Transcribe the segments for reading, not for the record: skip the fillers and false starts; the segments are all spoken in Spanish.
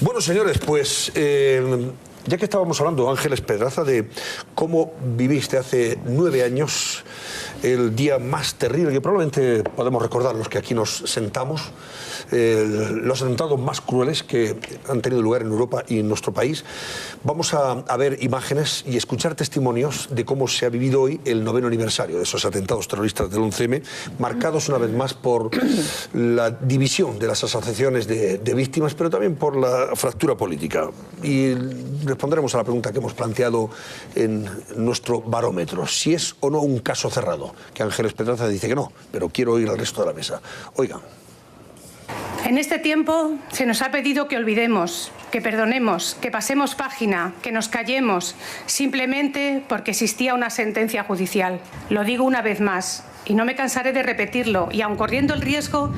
Bueno, señores, pues ya que estábamos hablando, Ángeles Pedraza, de cómo viviste hace 9 años el día más terrible que probablemente podemos recordar los que aquí nos sentamos, los atentados más crueles que han tenido lugar en Europa y en nuestro país. Vamos a ver imágenes y escuchar testimonios de cómo se ha vivido hoy el 9º aniversario de esos atentados terroristas del 11M, marcados una vez más por la división de las asociaciones de víctimas, pero también por la fractura política. Y responderemos a la pregunta que hemos planteado en nuestro barómetro: si es o no un caso cerrado, que Ángeles Pedraza dice que no, pero quiero oír al resto de la mesa. Oigan. En este tiempo se nos ha pedido que olvidemos, que perdonemos, que pasemos página, que nos callemos, simplemente porque existía una sentencia judicial. Lo digo una vez más y no me cansaré de repetirlo, y aun corriendo el riesgo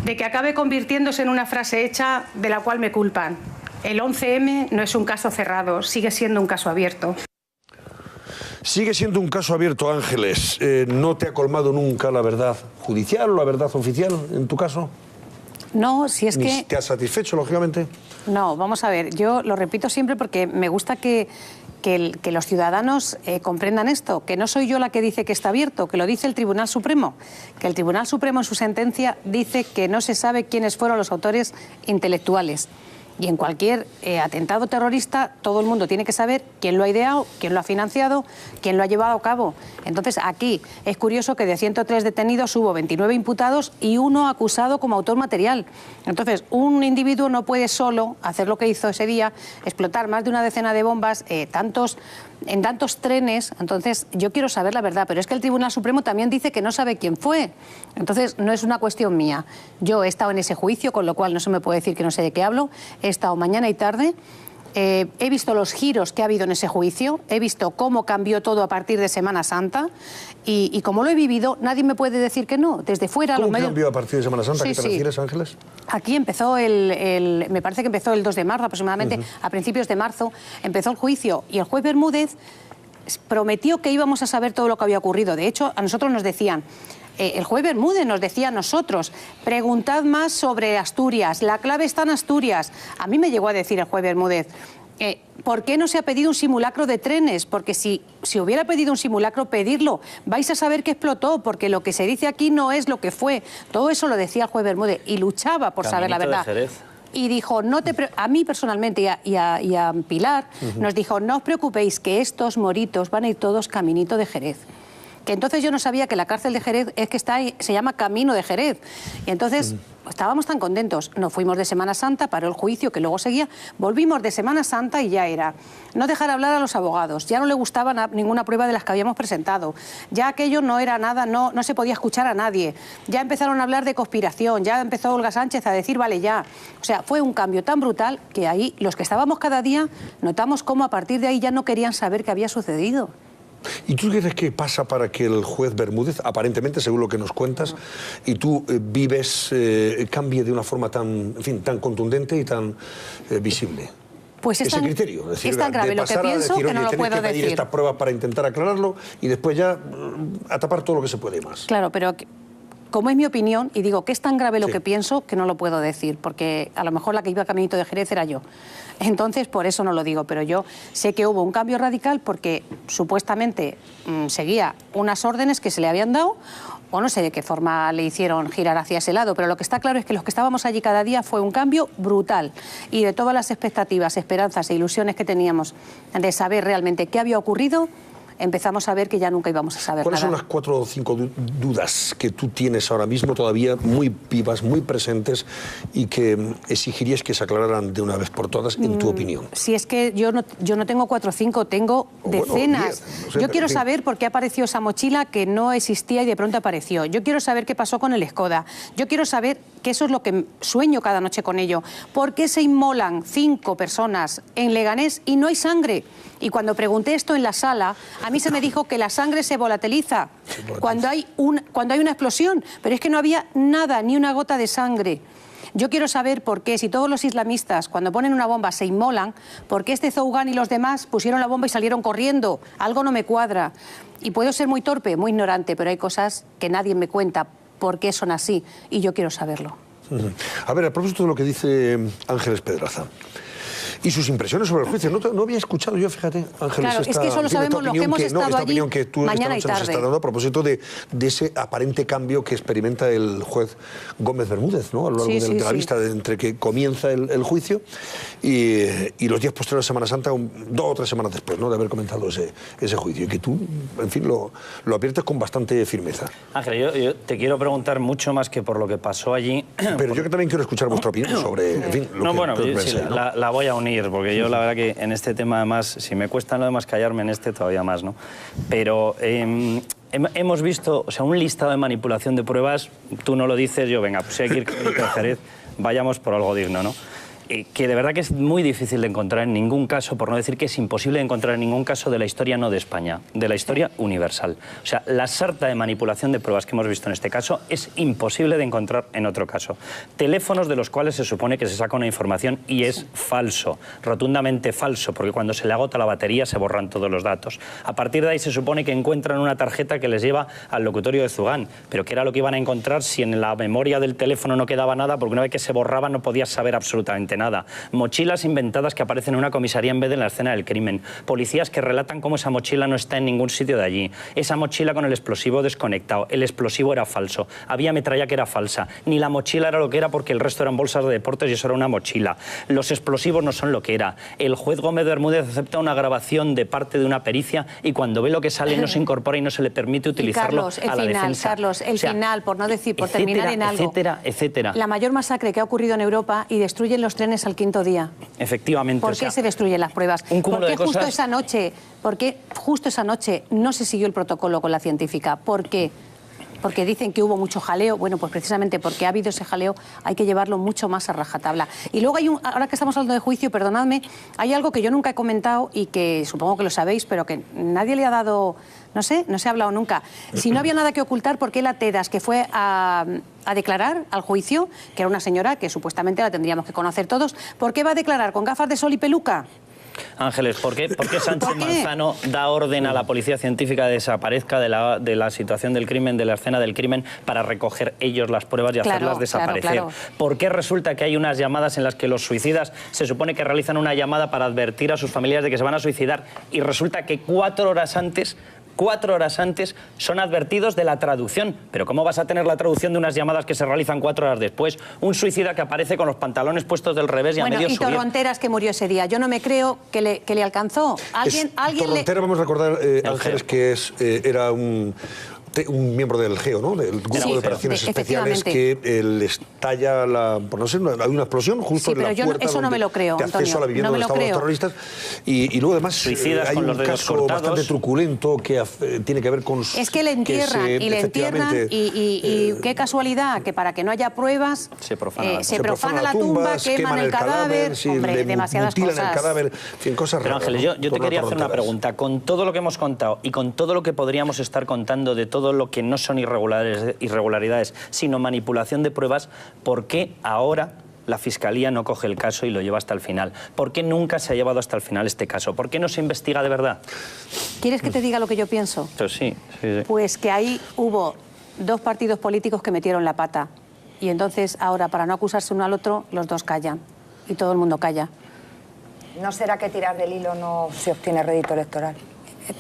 de que acabe convirtiéndose en una frase hecha de la cual me culpan. El 11M no es un caso cerrado, sigue siendo un caso abierto. Sigue siendo un caso abierto, Ángeles. ¿No te ha colmado nunca la verdad judicial o la verdad oficial en tu caso? No, si es que... ¿Te has satisfecho, lógicamente? No, vamos a ver, yo lo repito siempre porque me gusta que los ciudadanos comprendan esto, que no soy yo la que dice que está abierto, que lo dice el Tribunal Supremo, que el Tribunal Supremo en su sentencia dice que no se sabe quiénes fueron los autores intelectuales. Y en cualquier atentado terrorista todo el mundo tiene que saber quién lo ha ideado, quién lo ha financiado, quién lo ha llevado a cabo. Entonces aquí es curioso que de 103 detenidos hubo 29 imputados y 1 acusado como autor material. Entonces un individuo no puede solo hacer lo que hizo ese día, explotar más de una decena de bombas, en tantos trenes. Entonces yo quiero saber la verdad, pero es que el Tribunal Supremo también dice que no sabe quién fue. Entonces no es una cuestión mía. Yo he estado en ese juicio, con lo cual no se me puede decir que no sé de qué hablo. He estado mañana y tarde. He visto los giros que ha habido en ese juicio, he visto cómo cambió todo a partir de Semana Santa y como lo he vivido, nadie me puede decir que no. Desde fuera... ¿Cómo cambió a partir de Semana Santa? Sí, ¿Qué te refieres, Ángeles? Aquí empezó me parece que empezó el 2 de marzo aproximadamente, a principios de marzo, empezó el juicio y el juez Bermúdez prometió que íbamos a saber todo lo que había ocurrido. De hecho, a nosotros nos decían... el juez Bermúdez nos decía a nosotros, preguntad más sobre Asturias, la clave está en Asturias. A mí me llegó a decir el juez Bermúdez, ¿por qué no se ha pedido un simulacro de trenes? Porque si hubiera pedido un simulacro, pedirlo. Vais a saber que explotó, porque lo que se dice aquí no es lo que fue. Todo eso lo decía el juez Bermúdez y luchaba por saber la verdad. Y dijo, a mí personalmente y a Pilar, nos dijo, no os preocupéis que estos moritos van a ir todos caminito de Jerez. Que entonces yo no sabía que la cárcel de Jerez es que se llama Camino de Jerez. Y entonces estábamos tan contentos. Nos fuimos de Semana Santa, paró el juicio que luego seguía, volvimos de Semana Santa y ya era no dejar hablar a los abogados, ya no le gustaba ninguna prueba de las que habíamos presentado, ya aquello no era nada, no se podía escuchar a nadie, ya empezaron a hablar de conspiración, ya empezó Olga Sánchez a decir vale ya. O sea, fue un cambio tan brutal que ahí los que estábamos cada día notamos cómo a partir de ahí ya no querían saber qué había sucedido. ¿Y tú crees que pasa para que el juez Bermúdez, aparentemente, según lo que nos cuentas, y tú vives, cambie de una forma tan contundente y tan visible? Pues es ese criterio, es decir, tan grave de lo que pasar a pienso decir, que no lo puedo que pedir decir. estas pruebas para intentar aclararlo y después ya a tapar todo lo que se puede más. Claro, pero como es mi opinión, y digo que es tan grave lo que pienso que no lo puedo decir, porque a lo mejor la que iba caminito de Jerez era yo. Entonces, por eso no lo digo, pero yo sé que hubo un cambio radical porque supuestamente seguía unas órdenes que se le habían dado, o no sé de qué forma le hicieron girar hacia ese lado, pero lo que está claro es que los que estábamos allí cada día fue un cambio brutal, y de todas las expectativas, esperanzas e ilusiones que teníamos de saber realmente qué había ocurrido, empezamos a ver que ya nunca íbamos a saber nada. ¿Cuáles son las 4 o 5 dudas que tú tienes ahora mismo todavía muy vivas, muy presentes y que exigirías que se aclararan de una vez por todas, en tu opinión? Si es que yo no tengo 4 o 5, tengo decenas. 10, no sé, yo quiero saber por qué apareció esa mochila que no existía y de pronto apareció. Yo quiero saber qué pasó con el Skoda. Yo quiero saber, que eso es lo que sueño cada noche con ello, por qué se inmolan 5 personas en Leganés y no hay sangre. Y cuando pregunté esto en la sala, a mí se me dijo que la sangre se volatiliza cuando hay una explosión, pero es que no había nada, ni una gota de sangre. Yo quiero saber por qué, si todos los islamistas, cuando ponen una bomba, se inmolan, por qué este Zougan y los demás pusieron la bomba y salieron corriendo. Algo no me cuadra. Y puedo ser muy torpe, muy ignorante, pero hay cosas que nadie me cuenta por qué son así, y yo quiero saberlo. A ver, a propósito de lo que dice Ángeles Pedraza y sus impresiones sobre el juicio, no había escuchado yo, fíjate, Ángeles, claro, es que solo sabemos lo que hemos estado esta allí opinión que tú mañana y esta noche nos tarde. estás dando a propósito de ese aparente cambio que experimenta el juez Gómez Bermúdez, ¿no? A lo largo de la vista, entre que comienza el juicio y los días posteriores a Semana Santa, 2 o 3 semanas después, ¿no?, de haber comentado ese juicio, y que tú, en fin, lo adviertes con bastante firmeza. Ángel, yo te quiero preguntar mucho más que por lo que pasó allí. Pero yo que también quiero escuchar vuestra opinión sobre, en fin, lo que pensáis, ¿no? La voy a unir, porque yo la verdad que en este tema, además, si me cuesta lo demás callarme en este, todavía más, ¿no? Pero hemos visto, o sea, un listado de manipulación de pruebas, tú no lo dices, yo, venga, pues si hay que ir a Jerez, vayamos por algo digno, ¿no? Que de verdad que es muy difícil de encontrar en ningún caso, por no decir que es imposible de encontrar en ningún caso de la historia no de España, de la historia universal. O sea, la sarta de manipulación de pruebas que hemos visto en este caso es imposible de encontrar en otro caso. Teléfonos de los cuales se supone que se saca una información y es falso, rotundamente falso, porque cuando se le agota la batería se borran todos los datos. A partir de ahí se supone que encuentran una tarjeta que les lleva al locutorio de Zugán, pero ¿qué era lo que iban a encontrar si en la memoria del teléfono no quedaba nada? Porque una vez que se borraba no podías saber absolutamente nada. Mochilas inventadas que aparecen en una comisaría en vez de en la escena del crimen. Policías que relatan cómo esa mochila no está en ningún sitio de allí. Esa mochila con el explosivo desconectado. El explosivo era falso. Había metralla que era falsa. Ni la mochila era lo que era porque el resto eran bolsas de deportes y eso era una mochila. Los explosivos no son lo que era. El juez Gómez Bermúdez acepta una grabación de parte de una pericia y cuando ve lo que sale no se incorpora y no se le permite utilizarlo a la defensa. Carlos, el final, por no decir, por etcétera, terminar en algo. Etcétera. La mayor masacre que ha ocurrido en Europa y destruyen los trenes al 5.º día. Efectivamente. ¿Por qué se destruyen las pruebas? ¿Por qué justo esa noche? ¿Por qué justo esa noche no se siguió el protocolo con la científica? ¿Por qué? Porque dicen que hubo mucho jaleo. Bueno, pues precisamente porque ha habido ese jaleo hay que llevarlo mucho más a rajatabla. Y luego hay ahora que estamos hablando de juicio, perdonadme, hay algo que yo nunca he comentado y que supongo que lo sabéis, pero que nadie le ha dado, no se ha hablado nunca. Si no había nada que ocultar, ¿por qué la Tedas, que fue a declarar al juicio, que era una señora que supuestamente la tendríamos que conocer todos, ¿por qué va a declarar con gafas de sol y peluca? Ángeles, ¿por qué Sánchez Manzano da orden a la policía científica de desaparezca de la situación del crimen, de la escena del crimen, para recoger ellos las pruebas y hacerlas desaparecer? Claro. ¿Por qué resulta que hay unas llamadas en las que los suicidas se supone que realizan una llamada para advertir a sus familiares de que se van a suicidar y resulta que 4 horas antes son advertidos de la traducción? Pero ¿cómo vas a tener la traducción de unas llamadas que se realizan 4 horas después? Un suicida que aparece con los pantalones puestos del revés y a medio subir. Torronteras, que murió ese día. Yo no me creo que le alcanzó. ¿Alguien Torrontera, vamos a recordar, Ángeles, que era un miembro del GEO, ¿no?, del Grupo de Operaciones Especiales, que le estalla por no sé, hay una explosión justo en la puerta. Pero eso no me lo creo, de acceso a la vivienda donde estaban los terroristas. Y luego, además, hay un caso bastante truculento que tiene que ver con... Es que le entierran, y qué casualidad, que para que no haya pruebas se profana la tumba, queman el cadáver, hombre, demasiadas cosas. El cadáver, en fin, cosas raras. Pero Ángeles, yo te quería hacer una pregunta. Con todo lo que hemos contado y con todo lo que podríamos estar contando de todo lo que no son irregularidades, sino manipulación de pruebas, ¿por qué ahora la Fiscalía no coge el caso y lo lleva hasta el final? ¿Por qué nunca se ha llevado hasta el final este caso? ¿Por qué no se investiga de verdad? ¿Quieres que te diga lo que yo pienso? Pues sí. Pues que ahí hubo 2 partidos políticos que metieron la pata. Y entonces ahora, para no acusarse uno al otro, los 2 callan. Y todo el mundo calla. ¿No será que tirar del hilo no se obtiene rédito electoral?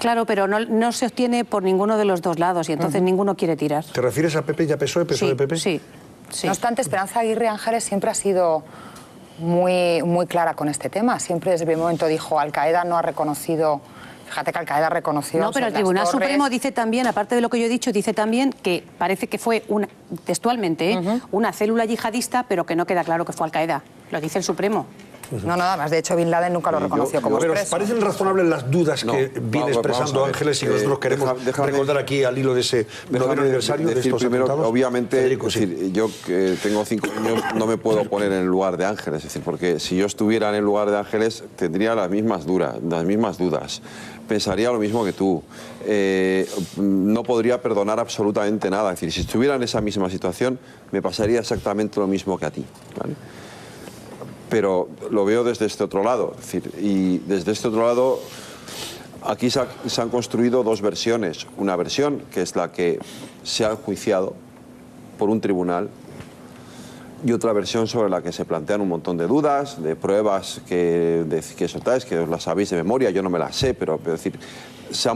Claro, pero no se obtiene por ninguno de los 2 lados y entonces ninguno quiere tirar. ¿Te refieres a PP y a PSOE, PP? Sí. No obstante, Esperanza Aguirre Ángeles siempre ha sido muy clara con este tema. Siempre desde el primer momento dijo, Al-Qaeda no ha reconocido... Fíjate que Al-Qaeda reconoció... No, pero el Tribunal Supremo dice también, aparte de lo que yo he dicho, dice también que parece que fue, textualmente, una célula yihadista, pero que no queda claro que fue Al-Qaeda. Lo dice el Supremo. No, nada más. De hecho, Bin Laden nunca lo reconoció como expreso. ¿Os parecen razonables las dudas que viene expresando Ángeles y nosotros queremos recordar aquí al hilo de ese 9º aniversario de estos primero, atentados? obviamente, Federico, yo que tengo 5 años no me puedo poner en el lugar de Ángeles, es decir, porque si yo estuviera en el lugar de Ángeles tendría las mismas dudas. Pensaría lo mismo que tú. No podría perdonar absolutamente nada. Es decir, si estuviera en esa misma situación, me pasaría exactamente lo mismo que a ti, ¿vale? Pero lo veo desde este otro lado. Es decir, y desde este otro lado, aquí se han construido 2 versiones. Una versión que es la que se ha enjuiciado por un tribunal y otra versión sobre la que se plantean un montón de dudas, de pruebas que soltáis, que os las sabéis de memoria, yo no me las sé, pero decir, a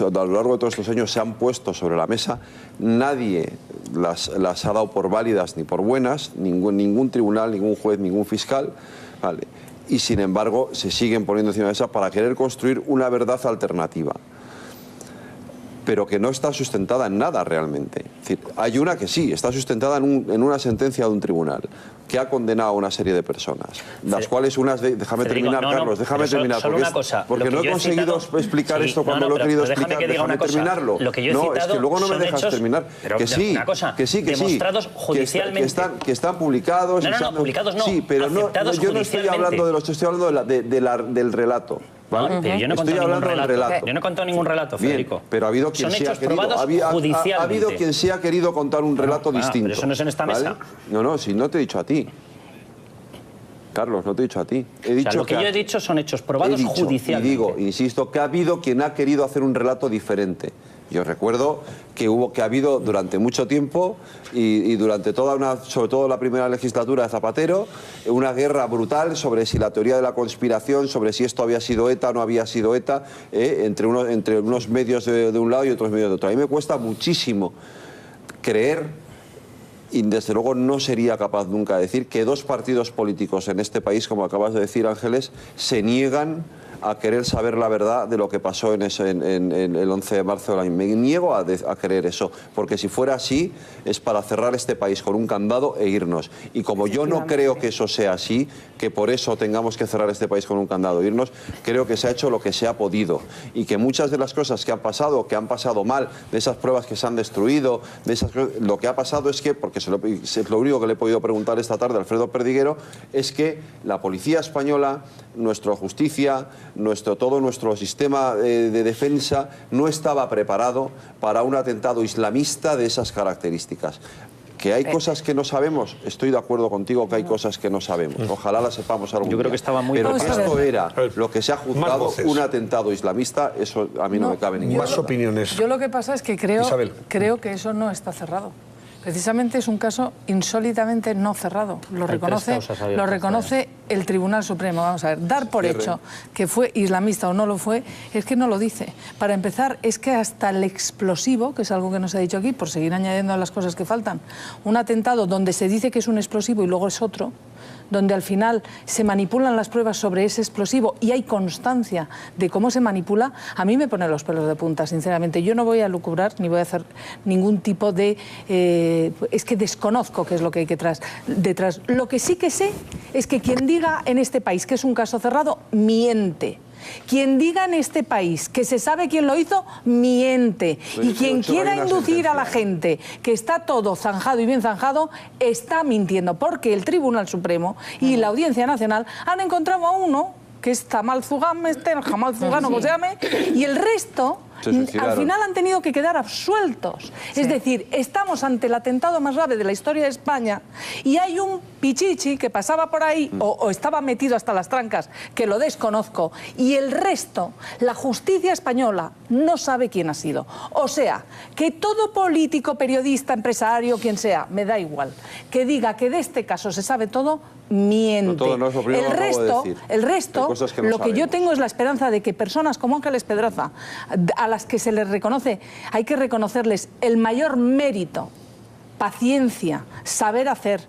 lo largo de todos estos años se han puesto sobre la mesa, nadie las ha dado por válidas ni por buenas, ningún tribunal, ningún juez, ningún fiscal, ¿vale? Y sin embargo se siguen poniendo encima de esa para querer construir una verdad alternativa, pero que no está sustentada en nada realmente. Es decir, hay una que sí, está sustentada en una sentencia de un tribunal que ha condenado a una serie de personas, las cuales unas... Déjame terminar, Carlos, déjame terminar, porque no he conseguido explicar esto cuando lo he querido explicar. Déjame terminarlo. Lo que yo he citado, es que luego no me dejas terminar. Que sí, demostrados judicialmente. Que están publicados. Publicados no, sí, pero yo no estoy hablando de los... Estoy hablando del relato. ¿Vale? No, pero yo no he contado ningún relato. Yo no he contado ningún relato, Federico. Bien, pero ha habido quien sí ha querido, ha habido quien sí ha querido contar un relato distinto. Pero eso no es en esta mesa. No, si no te he dicho a ti. Carlos, no te he dicho a ti. He dicho lo que yo he dicho son hechos probados judicialmente. Y digo, insisto, que ha habido quien ha querido hacer un relato diferente. Yo recuerdo que ha habido durante mucho tiempo y durante sobre todo la primera legislatura de Zapatero, una guerra brutal sobre si la teoría de la conspiración, sobre si esto había sido ETA o no había sido ETA, entre unos medios de un lado y otros medios de otro. A mí me cuesta muchísimo creer, y desde luego no sería capaz nunca de decir, que dos partidos políticos en este país, como acabas de decir, Ángeles, se niegan a querer saber la verdad de lo que pasó en el 11 de marzo del año. Me niego a creer eso, porque si fuera así es para cerrar este país con un candado e irnos. Y como yo no creo que eso sea así, que por eso tengamos que cerrar este país con un candado e irnos, creo que se ha hecho lo que se ha podido. Y que muchas de las cosas que han pasado mal, de esas pruebas que se han destruido, de esas cosas, lo que ha pasado es que, porque es lo único que le he podido preguntar esta tarde a Alfredo Perdiguero, es que la policía española, nuestra justicia, todo nuestro sistema de defensa no estaba preparado para un atentado islamista de esas características. Que hay cosas que no sabemos, estoy de acuerdo contigo que hay cosas que no sabemos. Ojalá las sepamos algún día. Yo creo que estaba muy... Pero que esto era lo que se ha juzgado un atentado islamista, eso a mí no me cabe ninguna duda. Más opiniones. Yo lo que pasa es que creo que eso no está cerrado. Precisamente es un caso insólitamente no cerrado. Lo reconoce el Tribunal Supremo. Vamos a ver, dar por hecho que fue islamista o no lo fue, es que no lo dice. Para empezar, es que hasta el explosivo, que es algo que no se ha dicho aquí, por seguir añadiendo las cosas que faltan, un atentado donde se dice que es un explosivo y luego es otro, donde al final se manipulan las pruebas sobre ese explosivo y hay constancia de cómo se manipula, a mí me pone los pelos de punta, sinceramente. Yo no voy a lucubrar ni voy a hacer ningún tipo de... es que desconozco qué es lo que hay detrás. Lo que sí que sé es que quien diga en este país que es un caso cerrado, miente. Quien diga en este país que se sabe quién lo hizo, miente. Y quien quiera inducir a la gente que está todo zanjado y bien zanjado, está mintiendo. Porque el Tribunal Supremo y la Audiencia Nacional han encontrado a uno, que es Jamal Zugame, como se llame, y el resto... al final han tenido que quedar absueltos. Sí. Es decir, estamos ante el atentado más grave de la historia de España y hay un pichichi que pasaba por ahí o estaba metido hasta las trancas, que lo desconozco, y el resto, la justicia española no sabe quién ha sido. O sea, que todo político, periodista, empresario, quien sea, me da igual, que diga que de este caso se sabe todo, miente. Todo no es lo primero el resto, lo que yo tengo es la esperanza de que personas como Ángeles Pedraza, a las que se les reconoce, hay que reconocerles el mayor mérito, paciencia, saber hacer,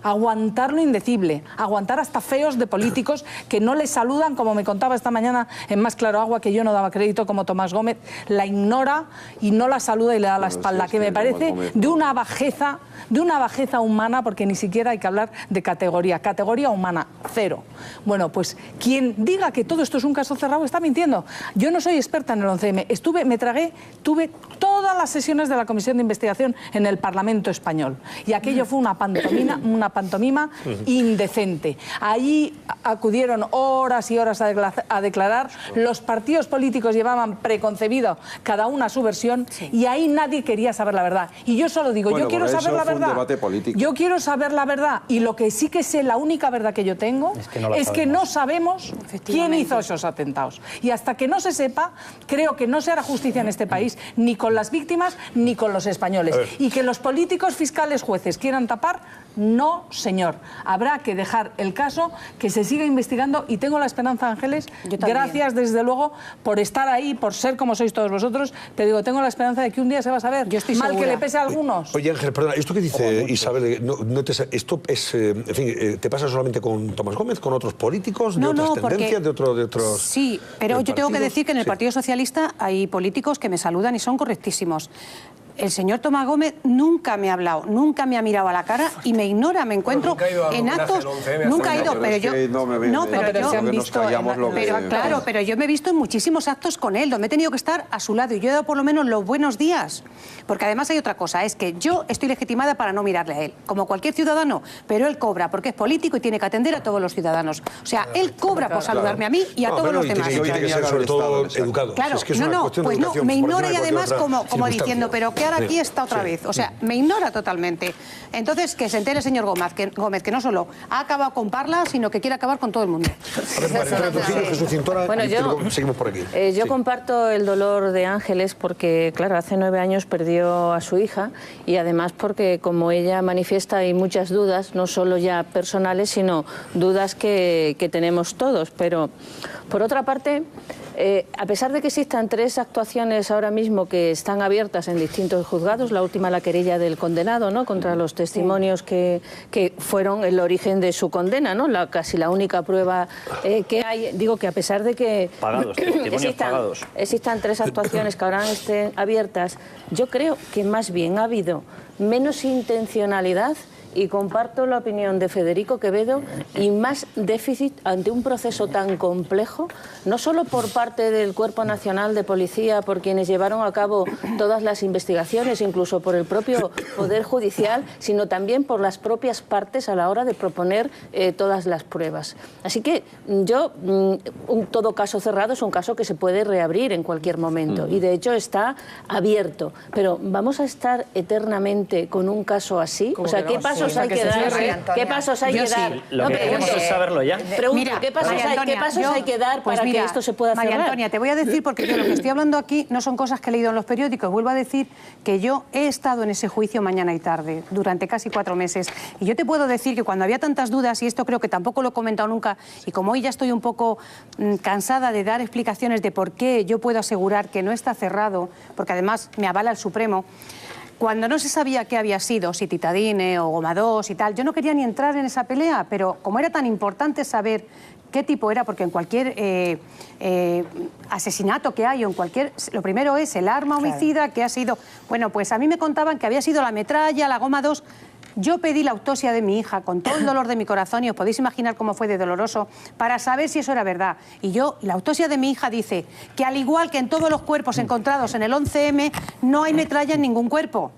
aguantar lo indecible, aguantar hasta feos de políticos que no les saludan, como me contaba esta mañana en Más Claro Agua, que yo no daba crédito, como Tomás Gómez, la ignora y no la saluda y le da la espalda, que me parece de una bajeza humana, porque ni siquiera hay que hablar de categoría humana, cero. Bueno, pues quien diga que todo esto es un caso cerrado está mintiendo. Yo no soy experta en el 11M, tuve todas las sesiones de la Comisión de Investigación en el Parlamento Español y aquello fue una pantomima indecente. Allí acudieron horas y horas a declarar, los partidos políticos llevaban preconcebido cada una su versión y ahí nadie quería saber la verdad. Y yo solo digo, yo quiero saber la verdad. Yo quiero saber la verdad y lo que sí que sé, la única verdad que yo tengo es que no sabemos quién hizo esos atentados. Y hasta que no se sepa, creo que no se hará justicia en este país ni con las víctimas víctimas ni con los españoles. Y que los políticos, fiscales, jueces quieran tapar, no, señor. Habrá que dejar el caso, que se siga investigando, y tengo la esperanza, Ángeles, gracias desde luego por estar ahí, por ser como sois todos vosotros, te digo, tengo la esperanza de que un día se va a saber. Yo estoy mal segura. que le pese a algunos. Oye, Ángel, perdona, esto que dice Isabel, esto es, en fin, ¿te pasa solamente con Tomás Gómez, con otros políticos, de otras tendencias, de otros...? Sí, pero yo tengo que decir que en el Partido Socialista hay políticos que me saludan y son correctísimos. El señor Tomás Gómez nunca me ha hablado, nunca me ha mirado a la cara y me ignora, me encuentro en actos... Nunca he ido, pero yo... No, pero yo... Claro, pero yo me he visto en muchísimos actos con él, donde he tenido que estar a su lado y yo he dado por lo menos los buenos días. Porque además hay otra cosa, es que yo estoy legitimada para no mirarle a él, como cualquier ciudadano, pero él cobra porque es político y tiene que atender a todos los ciudadanos. O sea, él cobra por saludarme a mí y a todos los demás. Tiene que ser sobre todo educado. Claro, pues no, me ignora y además como diciendo, pero que ahora aquí está otra vez. O sea, me ignora totalmente. Entonces, que se entere el señor Gómez, que no solo ha acabado con Parla, sino que quiere acabar con todo el mundo. Bueno, seguimos por aquí. Yo comparto el dolor de Ángeles porque, claro, hace 9 años perdió a su hija y además porque, como ella manifiesta, hay muchas dudas, no solo ya personales, sino dudas que tenemos todos. Pero, por otra parte, a pesar de que existan 3 actuaciones ahora mismo que están abiertas en distintos juzgados, la última la querella del condenado, ¿no?, contra los testimonios que fueron el origen de su condena, ¿no?, casi la única prueba que hay. Digo que a pesar de que existan 3 actuaciones que ahora estén abiertas, yo creo que más bien ha habido menos intencionalidad, y comparto la opinión de Federico Quevedo, y más déficit ante un proceso tan complejo, no solo por parte del Cuerpo Nacional de Policía, por quienes llevaron a cabo todas las investigaciones, incluso por el propio Poder Judicial, sino también por las propias partes a la hora de proponer todas las pruebas. Así que todo caso cerrado es un caso que se puede reabrir en cualquier momento, y de hecho está abierto. Pero ¿vamos a estar eternamente con un caso así? O sea, ¿qué pasos hay que dar? ¿Qué pasos hay que dar? Lo que queremos es saberlo ya. Pregunto, ¿qué pasos hay que dar para que esto se pueda cerrar? María Antonia, te voy a decir, porque yo lo que estoy hablando aquí no son cosas que he leído en los periódicos. Vuelvo a decir que yo he estado en ese juicio mañana y tarde, durante casi 4 meses. Y yo te puedo decir que cuando había tantas dudas, y esto creo que tampoco lo he comentado nunca, y como hoy ya estoy un poco cansada de dar explicaciones de por qué yo puedo asegurar que no está cerrado, porque además me avala el Supremo, cuando no se sabía qué había sido, si Titadine o Goma 2 y tal, yo no quería ni entrar en esa pelea, pero como era tan importante saber qué tipo era, porque en cualquier asesinato que hay, o en cualquier... Lo primero es el arma homicida, que ha sido... Bueno, pues a mí me contaban que había sido la metralla, la Goma 2... Yo pedí la autopsia de mi hija con todo el dolor de mi corazón, y os podéis imaginar cómo fue de doloroso, para saber si eso era verdad. Y la autopsia de mi hija dice que, al igual que en todos los cuerpos encontrados en el 11M, no hay metralla en ningún cuerpo.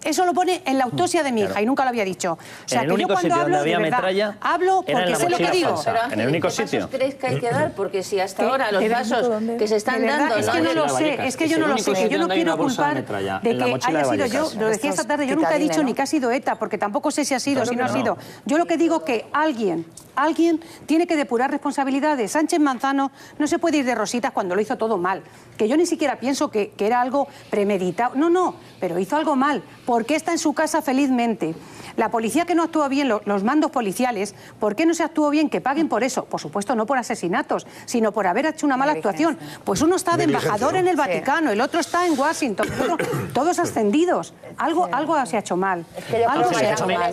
Eso lo pone en la autopsia de mi hija, y nunca lo había dicho. O sea, que yo cuando hablo, de verdad, hablo porque sé lo que digo. Pero, Ángel, en el único ¿qué sitio pasos crees que hay que dar? Porque si hasta ahora los pasos que se están dando... Es que no lo sé, es que yo no lo sé, que yo no quiero culpar de que haya sido yo. Lo decía esta tarde, yo nunca he dicho ni que ha sido ETA, porque tampoco sé si ha sido, si no ha sido. Yo lo que digo es que alguien tiene que depurar responsabilidades. Sánchez Manzano no se puede ir de rositas cuando lo hizo todo mal. Que yo ni siquiera pienso que era algo premeditado. No, pero hizo algo mal. ¿Por qué está en su casa felizmente? La policía que no actúa bien, los mandos policiales, ¿por qué no se actuó bien? Que paguen por eso. Por supuesto, no por asesinatos, sino por haber hecho una mala actuación. Pues uno está de embajador en el Vaticano, el otro está en Washington, todos ascendidos. Algo se ha hecho mal. Algo se ha hecho mal.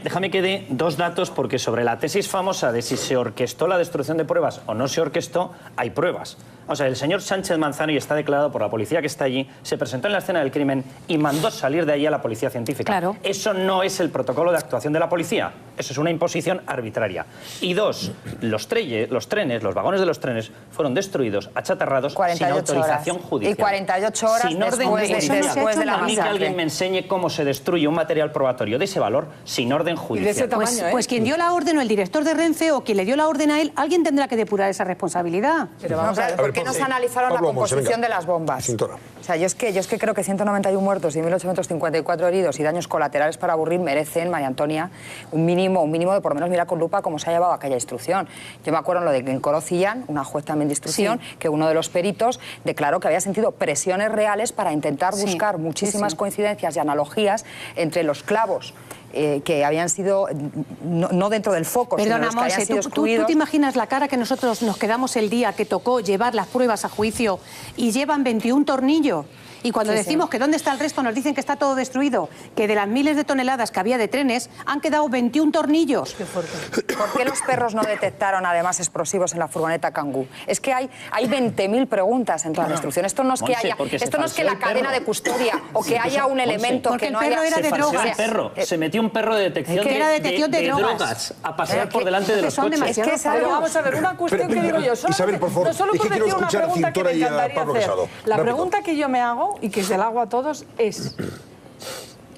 Déjame que dé 2 datos, porque sobre la tesis famosa de si se orquestó la destrucción de pruebas o no se orquestó, hay pruebas. O sea, el señor Sánchez Manzano, y está declarado por la policía que está allí, se presentó en la escena del crimen y mandó salir de allí a la policía científica. Claro. Eso no es el protocolo de actuación de la policía. Eso es una imposición arbitraria. Y 2, los trenes, los vagones de los trenes fueron destruidos, achatarrados, sin autorización judicial. Y 48 horas sin orden después de la A mí que alguien me enseñe cómo se destruye un material probatorio de ese valor sin orden judicial. Y de ese tamaño, pues quien dio la orden, o el director director de Renfe o quien le dio la orden a él, alguien tendrá que depurar esa responsabilidad. Pero vamos a ver, ¿por qué no se analizaron la composición de las bombas? O sea, yo es que creo que 191 muertos y 1.854 heridos y daños colaterales para aburrir merecen, María Antonia, un mínimo de por lo menos mirar con lupa cómo se ha llevado aquella instrucción. Yo me acuerdo en lo de que en Corocillán, una juez también de instrucción, que uno de los peritos declaró que había sentido presiones reales para intentar buscar muchísimas coincidencias y analogías entre los clavos que habían sido, no dentro del foco, sino los que habían sido excluidos. ¿Tú te imaginas la cara que nosotros nos quedamos el día que tocó llevar las pruebas a juicio y llevan 21 tornillos? Y cuando decimos que dónde está el resto, nos dicen que está todo destruido, que de las miles de toneladas que había de trenes han quedado 21 tornillos. Qué fuerte. ¿Por qué los perros no detectaron además explosivos en la furgoneta Kangoo? Es que hay 20.000 preguntas en toda la instrucción. Esto no es que haya, esto no es que la cadena de custodia o que haya un elemento que no haya. Porque el perro era de drogas. El perro. Se metió un perro de detección de drogas a pasear por delante de los coches. Es que vamos a ver, una cuestión que digo yo. Isabel, por favor, no solo por decir una pregunta que me encantaría hacer. La pregunta que yo me hago y que se la hago a todos es: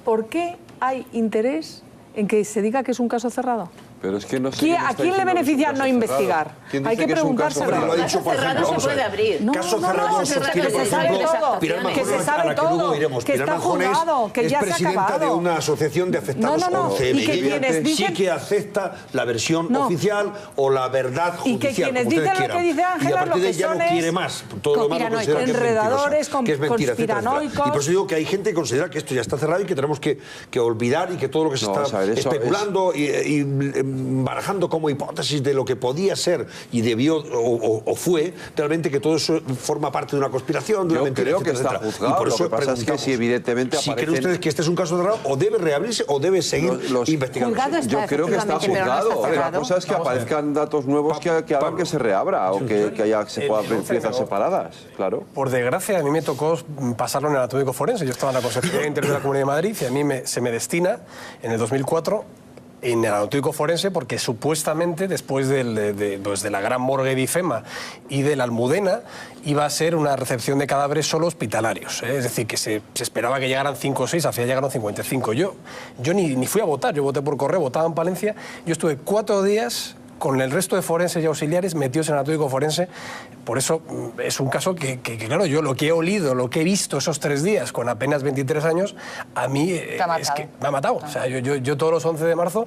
¿por qué hay interés en que se diga que es un caso cerrado? Pero es que no sé ¿A quién le beneficia no investigar? Hay que preguntárselo. Lo ha dicho, por ejemplo, se puede abrir. Caso cerrado sostiene, por ejemplo, Pilar Manjones, a la que luego iremos. Pilar Manjones es presidenta de una asociación de afectados 11M. Y ella sí que acepta la versión oficial o la verdad judicial, como ustedes quieran. Y a partir de ella no quiere más. Todo lo demás lo considera que es mentirosa, que es mentira, etcétera. Y por eso digo que hay gente que considera que esto ya está cerrado y que tenemos que olvidar y que todo lo que se está especulando y barajando como hipótesis de lo que podía ser y debió o fue, realmente que todo eso forma parte de una conspiración, de una mentira, creo que está juzgado. Y por eso lo que pasa es que si evidentemente si creen ustedes que este es un caso cerrado o debe reabrirse o debe seguir investigando. Yo creo que está juzgado. La cosa es que aparezcan datos nuevos que hagan que se reabra o que se puedan ver piezas separadas. Claro. Por desgracia, a mí me tocó pasarlo en el anatómico forense. Yo estaba en la Consejería de Interior de la Comunidad de Madrid y a mí se me destina en el 2004 en el anatómico forense porque supuestamente después de la gran morgue de IFEMA y de la Almudena iba a ser una recepción de cadáveres solo hospitalarios, ¿eh? Es decir, que se esperaba que llegaran 5 o 6, al final llegaron 55. Yo ni fui a votar, yo voté por correo, votaba en Palencia. Yo estuve 4 días con el resto de forenses y auxiliares metidos en el anatómico forense. Por eso es un caso que, claro, yo lo que he olido, lo que he visto esos 3 días con apenas 23 años, a mí es que me ha matado. O sea, yo todos los 11 de marzo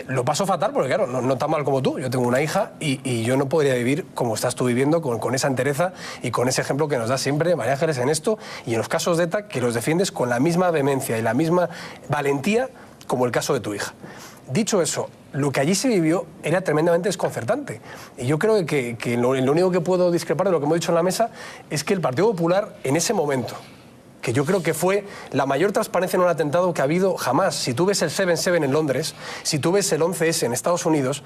lo paso fatal porque, claro, no tan mal como tú. Yo tengo una hija y yo no podría vivir como estás tú viviendo, con esa entereza y con ese ejemplo que nos da siempre María Ángeles en esto y en los casos de ETA, que los defiendes con la misma vehemencia y la misma valentía como el caso de tu hija. Dicho eso, lo que allí se vivió era tremendamente desconcertante. Y yo creo que lo único que puedo discrepar de lo que hemos dicho en la mesa es que el Partido Popular, en ese momento, que yo creo que fue la mayor transparencia en un atentado que ha habido jamás. Si tú ves el 7/7 en Londres, si tú ves el 11S en Estados Unidos,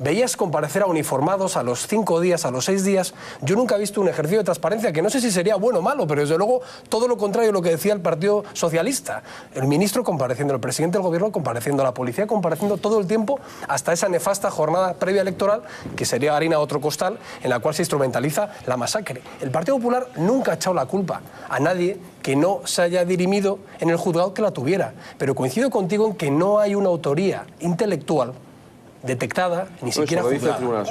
veías comparecer a uniformados a los 5 días, a los 6 días. Yo nunca he visto un ejercicio de transparencia que no sé si sería bueno o malo, pero desde luego todo lo contrario de lo que decía el Partido Socialista. El ministro compareciendo, el presidente del gobierno compareciendo, la policía compareciendo todo el tiempo hasta esa nefasta jornada previa electoral, que sería harina a otro costal, en la cual se instrumentaliza la masacre. El Partido Popular nunca ha echado la culpa a nadie que no se haya dirimido en el juzgado que la tuviera. Pero coincido contigo en que no hay una autoría intelectual detectada, ni siquiera juzgada.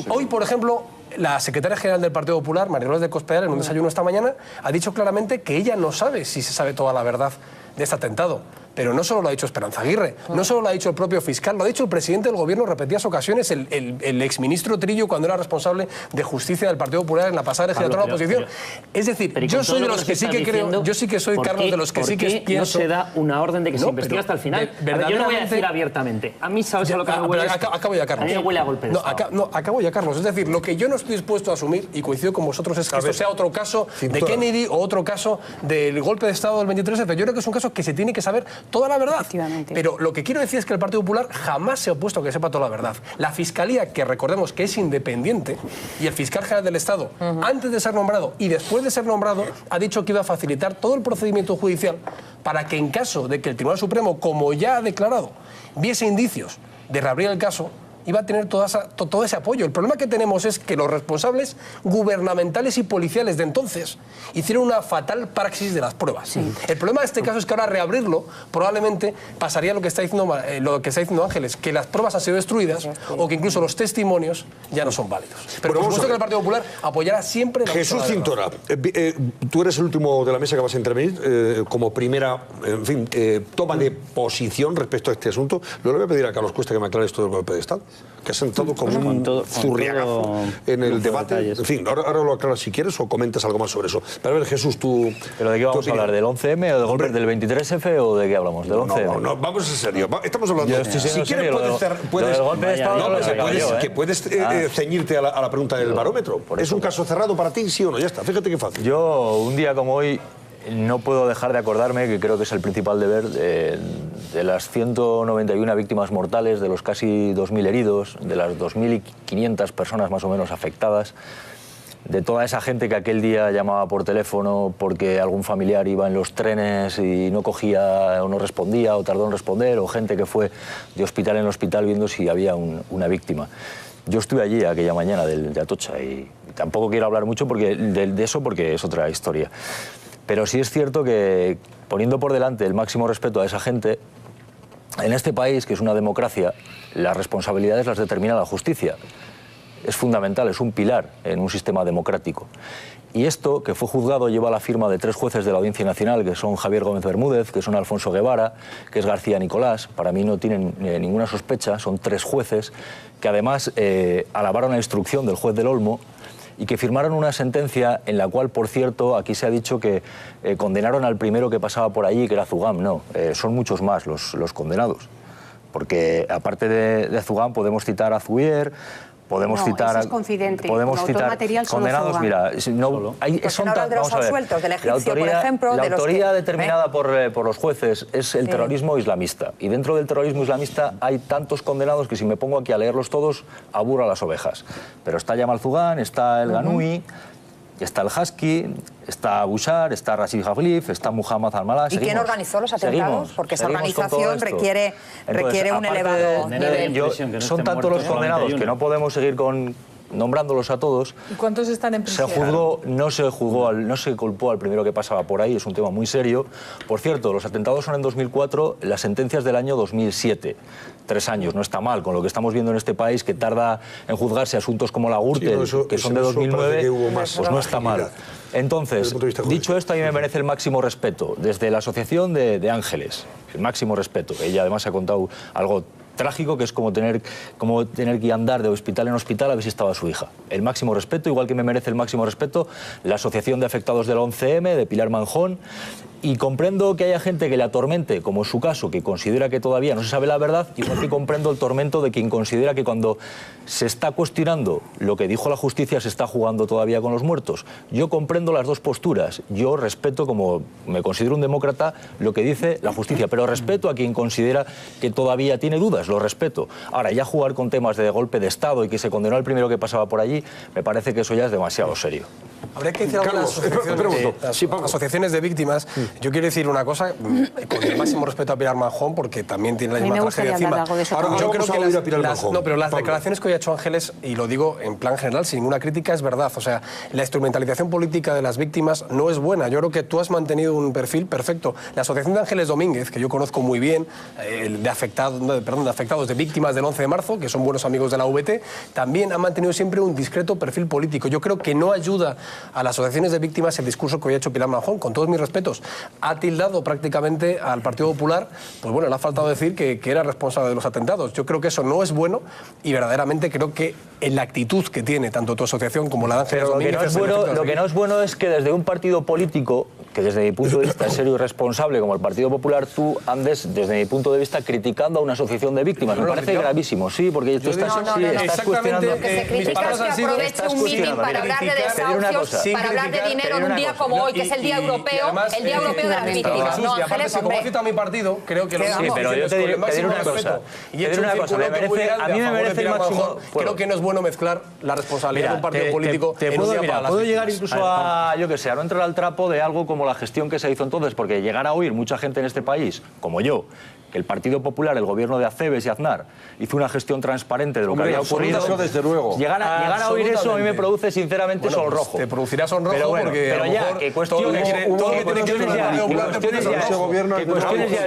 Hoy, por ejemplo, la secretaria general del Partido Popular, María Dolores de Cospedal, en un desayuno esta mañana, ha dicho claramente que ella no sabe si se sabe toda la verdad de este atentado. Pero no solo lo ha dicho Esperanza Aguirre, no solo lo ha dicho el propio fiscal, lo ha dicho el presidente del gobierno en repetidas ocasiones, el exministro Trillo cuando era responsable de justicia del Partido Popular en la pasada legislatura de la oposición. Es decir, yo soy de los que sí que creo, yo sí que soy, Carlos, de los que sí que pienso... no se da una orden de que se investigue hasta el final? Yo no voy a decir abiertamente. A mí, ¿sabes a lo que me huele? Acabo ya, Carlos. A mí me huele a golpe de Estado. Acabo ya, Carlos. Es decir, lo que yo no estoy dispuesto a asumir, y coincido con vosotros, es que esto sea otro caso de Kennedy o otro caso del golpe de Estado del 23F. Yo creo que es un caso que se tiene que saber toda la verdad. Pero lo que quiero decir es que el Partido Popular jamás se ha opuesto a que sepa toda la verdad. La Fiscalía, que recordemos que es independiente, y el Fiscal General del Estado, antes de ser nombrado y después de ser nombrado, ha dicho que iba a facilitar todo el procedimiento judicial para que en caso de que el Tribunal Supremo, como ya ha declarado, viese indicios de reabrir el caso, iba a tener todo ese apoyo. El problema que tenemos es que los responsables gubernamentales y policiales de entonces hicieron una fatal praxis de las pruebas. Sí. El problema de este caso es que ahora reabrirlo probablemente pasaría lo que está diciendo Ángeles, que las pruebas han sido destruidas o que incluso los testimonios ya no son válidos. Pero por supuesto que el Partido Popular apoyará siempre... Jesús Cintora, tú eres el último de la mesa que vas a intervenir como primera, en fin, toma de posición respecto a este asunto. Luego le voy a pedir a Carlos Cuesta que me aclare esto del golpe de Estado, que ha sentado como un zurriagazo en el debate. En fin, ahora lo aclaras si quieres o comentas algo más sobre eso. Pero a ver, Jesús, tú... ¿Pero de qué vamos a hablar? ¿Del 11M o del golpe del 23F o de qué hablamos? ¿Del 11M? No, vamos en serio. Estamos hablando... Si quieres puedes... del golpe de Estado que puedes ceñirte a la pregunta del barómetro. ¿Es un caso cerrado para ti, sí o no? Ya está, fíjate qué fácil. Yo, un día como hoy, no puedo dejar de acordarme, que creo que es el principal deber, de las 191 víctimas mortales, de los casi 2.000 heridos, de las 2.500 personas más o menos afectadas, de toda esa gente que aquel día llamaba por teléfono porque algún familiar iba en los trenes y no cogía o no respondía o tardó en responder, o gente que fue de hospital en hospital viendo si había una víctima. Yo estuve allí aquella mañana de Atocha y tampoco quiero hablar mucho de eso porque es otra historia. Pero sí es cierto que, poniendo por delante el máximo respeto a esa gente, en este país, que es una democracia, las responsabilidades las determina la justicia. Es fundamental, es un pilar en un sistema democrático. Y esto, que fue juzgado, lleva la firma de 3 jueces de la Audiencia Nacional, que son Javier Gómez Bermúdez, que son Alfonso Guevara, que es García Nicolás. Para mí no tienen ninguna sospecha, son 3 jueces que además alabaron la instrucción del juez del Olmo y que firmaron una sentencia en la cual, por cierto, aquí se ha dicho que condenaron al primero que pasaba por allí, que era Zugam. No, son muchos más los condenados. Porque aparte de Zugam podemos citar a Zubier, podemos citar... Eso es confidente. Podemos citar material condenados, mira, son de los absueltos, del egipcio, por ejemplo... La autoría determinada por los jueces es el terrorismo islamista. Y dentro del terrorismo islamista hay tantos condenados que si me pongo aquí a leerlos todos, aburro a las ovejas. Pero está Yamal Zugam, está el Ghanouchi, está el Husky, está Bouchard, está Rashid Khalif, está Muhammad al-Malak. ¿Y quién organizó los atentados? Porque esa organización requiere un elevado nivel. Son tantos los condenados que no podemos seguir nombrándolos a todos. ¿Y cuántos están en prisión? No se culpó al primero que pasaba por ahí, es un tema muy serio. Por cierto, los atentados son en 2004, las sentencias del año 2007. 3 años, no está mal, con lo que estamos viendo en este país, que tarda en juzgarse asuntos como la Gürtel, que son de 2009, pues no está mal. Entonces, dicho esto, a mí me merece el máximo respeto, desde la Asociación de Ángeles, el máximo respeto. Ella además ha contado algo trágico, que es como tener que andar de hospital en hospital a ver si estaba su hija. El máximo respeto, igual que me merece el máximo respeto la Asociación de Afectados del 11M, de Pilar Manjón, y comprendo que haya gente que le atormente, como es su caso, que considera que todavía no se sabe la verdad, igual que comprendo el tormento de quien considera que cuando se está cuestionando lo que dijo la justicia se está jugando todavía con los muertos. Yo comprendo las dos posturas. Yo respeto, como me considero un demócrata, lo que dice la justicia, pero respeto a quien considera que todavía tiene dudas, lo respeto. Ahora, ya jugar con temas de golpe de Estado y que se condenó al primero que pasaba por allí, me parece que eso ya es demasiado serio. Habría que decir algunas asociaciones de víctimas. Yo quiero decir una cosa, con el máximo respeto a Pilar Manjón, porque también tiene la misma tragedia encima. Ahora, yo creo que las declaraciones que hoy ha hecho Ángeles, y lo digo en plan general, sin ninguna crítica, es verdad. O sea, la instrumentalización política de las víctimas no es buena. Yo creo que tú has mantenido un perfil perfecto. La Asociación de Ángeles Domínguez, que yo conozco muy bien, de afectados de víctimas del 11 de marzo, que son buenos amigos de la VT, también ha mantenido siempre un discreto perfil político. Yo creo que no ayuda a las asociaciones de víctimas el discurso que hoy ha hecho Pilar Manjón, con todos mis respetos. Ha tildado prácticamente al Partido Popular, pues bueno, le ha faltado decir que era responsable de los atentados. Yo creo que eso no es bueno y verdaderamente creo que en la actitud que tiene tanto tu asociación como la de Ángeles Domínguez... Lo que no es bueno es que desde un partido político, que desde mi punto de vista es serio y responsable como el Partido Popular, tú andes, desde mi punto de vista, criticando a una asociación de víctimas. Me parece gravísimo, sí, porque tú estás cuestionando... Lo que se critica es que aproveche un mitin para hablar de desahucios, para hablar de dinero en un día como hoy, que es el Día Europeo, el Día Europeo de las víctimas. No, Ángeles, como ha citado mi partido, creo que... Sí, pero yo te diré una cosa. A mí me merece el máximo... Creo que no es bueno mezclar la responsabilidad de un partido político en un día para las víctimas. Puedo llegar incluso a, yo qué sé, a no entrar al trapo de algo como la gestión que se hizo entonces, porque llegar a oír mucha gente en este país, como yo, que el Partido Popular, el gobierno de Acebes y Aznar, hizo una gestión transparente de lo que había ocurrido. Eso desde luego. Llegar a oír eso a mí me produce sinceramente sonrojo. Pues te producirá sonrojo pero ya, que cuestiones ya el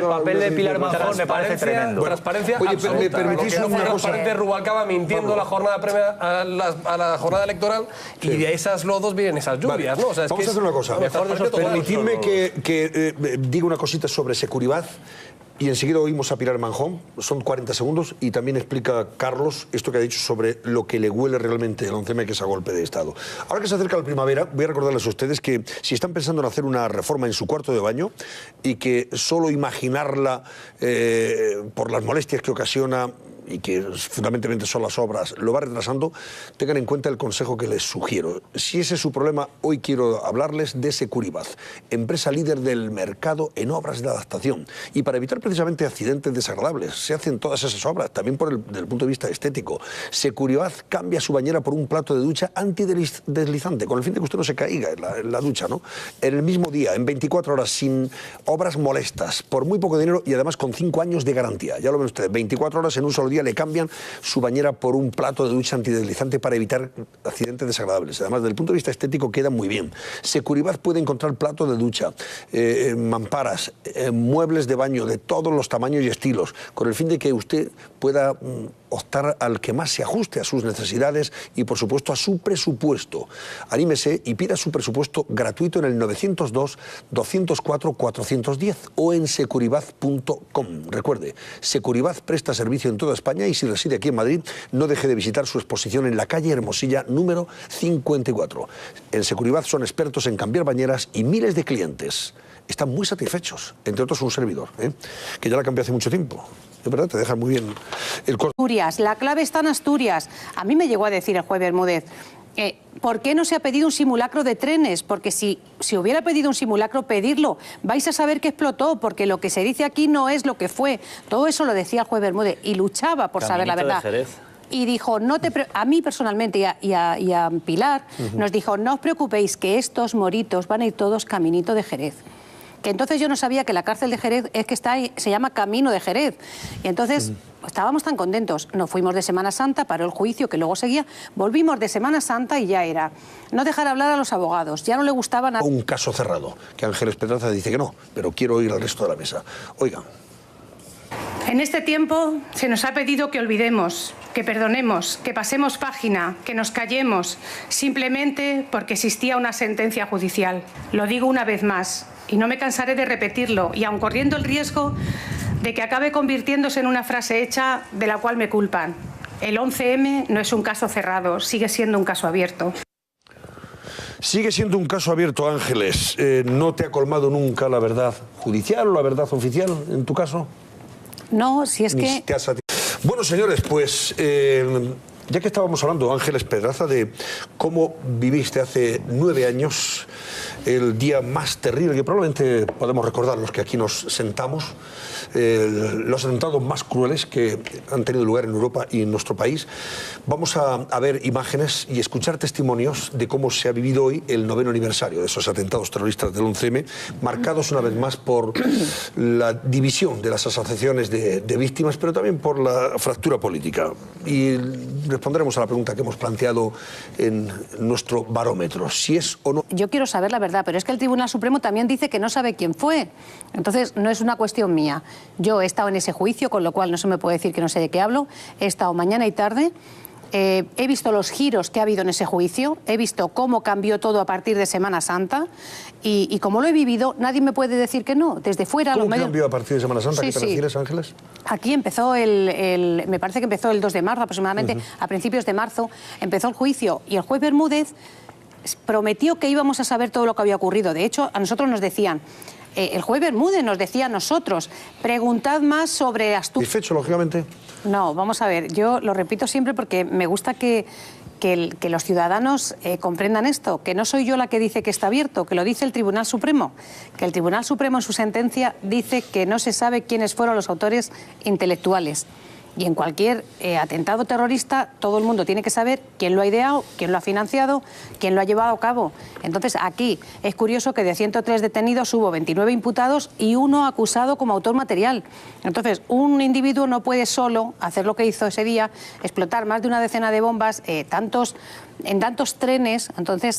papel de Pilar Manjón me parece tremendo. Transparencia Oye, absoluta. ¿me permitís una cosa? Rubalcaba mintiendo la jornada previa a la jornada electoral y de esas lodos vienen esas lluvias, ¿no? O sea, es vamos a hacer una cosa. Permitidme que diga una cosita sobre Securibat. Y enseguida oímos a Pilar Manjón, son 40 segundos, y también explica Carlos esto que ha dicho sobre lo que le huele realmente el 11M, que es a golpe de Estado. Ahora que se acerca la primavera, voy a recordarles a ustedes que si están pensando en hacer una reforma en su cuarto de baño y que solo imaginarla por las molestias que ocasiona y que fundamentalmente son las obras, lo va retrasando, tengan en cuenta el consejo que les sugiero. Si ese es su problema, hoy quiero hablarles de Securibat, empresa líder del mercado en obras de adaptación. Y para evitar precisamente accidentes desagradables, se hacen todas esas obras, también desde el punto de vista estético. Securibat cambia su bañera por un plato de ducha antideslizante, con el fin de que usted no se caiga en la ducha, ¿no? En el mismo día, en 24 horas, sin obras molestas, por muy poco dinero y además con 5 años de garantía. Ya lo ven ustedes, 24 horas en un solo día le cambian su bañera por un plato de ducha antideslizante para evitar accidentes desagradables. Además, desde el punto de vista estético queda muy bien. Securibat puede encontrar platos de ducha, mamparas, muebles de baño de todos los tamaños y estilos, con el fin de que usted pueda optar al que más se ajuste a sus necesidades y, por supuesto, a su presupuesto. Anímese y pida su presupuesto gratuito en el 902-204-410 o en securibat.com. Recuerde, Securibat presta servicio en toda España y si reside aquí en Madrid, no deje de visitar su exposición en la calle Hermosilla número 54. En Securibat son expertos en cambiar bañeras y miles de clientes están muy satisfechos, entre otros un servidor, que ya la cambié hace mucho tiempo. Es verdad, te deja muy bien el corte. Asturias, la clave está en Asturias. A mí me llegó a decir el juez Bermúdez, ¿por qué no se ha pedido un simulacro de trenes? Porque si hubiera pedido un simulacro, pedirlo. Vais a saber que explotó, porque lo que se dice aquí no es lo que fue. Todo eso lo decía el juez Bermúdez y luchaba por saber la verdad. Y dijo, a mí personalmente y a Pilar, nos dijo, no os preocupéis que estos moritos van a ir todos caminito de Jerez. Que entonces yo no sabía que la cárcel de Jerez es que se llama Camino de Jerez. Y entonces estábamos tan contentos. Nos fuimos de Semana Santa, paró el juicio que luego seguía, volvimos de Semana Santa y ya era no dejar hablar a los abogados, ya no le gustaba nada. Un caso cerrado, que Ángeles Pedraza dice que no, pero quiero oír al resto de la mesa. Oigan. En este tiempo se nos ha pedido que olvidemos, que perdonemos, que pasemos página, que nos callemos, simplemente porque existía una sentencia judicial. Lo digo una vez más y no me cansaré de repetirlo, y aun corriendo el riesgo de que acabe convirtiéndose en una frase hecha de la cual me culpan. El 11M no es un caso cerrado, sigue siendo un caso abierto. Sigue siendo un caso abierto, Ángeles. ¿No te ha colmado nunca la verdad judicial o la verdad oficial en tu caso? No, si es que... Bueno, señores, pues ya que estábamos hablando, Ángeles Pedraza, de cómo viviste hace 9 años el día más terrible que probablemente podemos recordar los que aquí nos sentamos, los atentados más crueles que han tenido lugar en Europa y en nuestro país. Vamos a ver imágenes y escuchar testimonios de cómo se ha vivido hoy el 9º aniversario de esos atentados terroristas del 11M, marcados una vez más por la división de las asociaciones de víctimas, pero también por la fractura política. Y responderemos a la pregunta que hemos planteado en nuestro barómetro, si es o no... Yo quiero saber la verdad, pero es que el Tribunal Supremo también dice que no sabe quién fue. Entonces, no es una cuestión mía. Yo he estado en ese juicio, con lo cual no se me puede decir que no sé de qué hablo. He estado mañana y tarde. He visto los giros que ha habido en ese juicio, he visto cómo cambió todo a partir de Semana Santa y como lo he vivido, nadie me puede decir que no. Desde fuera... ¿Cómo cambió a partir de Semana Santa? Sí, ¿Qué te refieres, Ángeles? Aquí empezó me parece que empezó el 2 de marzo aproximadamente, a principios de marzo, empezó el juicio y el juez Bermúdez prometió que íbamos a saber todo lo que había ocurrido. De hecho, a nosotros nos decían... el juez Bermúdez nos decía a nosotros, preguntad más sobre Asturias. ¿Satisfecho, lógicamente? No, vamos a ver, yo lo repito siempre porque me gusta que los ciudadanos comprendan esto, que no soy yo la que dice que está abierto, que lo dice el Tribunal Supremo, que el Tribunal Supremo en su sentencia dice que no se sabe quiénes fueron los autores intelectuales. Y en cualquier atentado terrorista todo el mundo tiene que saber quién lo ha ideado, quién lo ha financiado, quién lo ha llevado a cabo. Entonces aquí es curioso que de 103 detenidos hubo 29 imputados y 1 acusado como autor material. Entonces un individuo no puede solo hacer lo que hizo ese día, explotar más de una decena de bombas, en tantos trenes. Entonces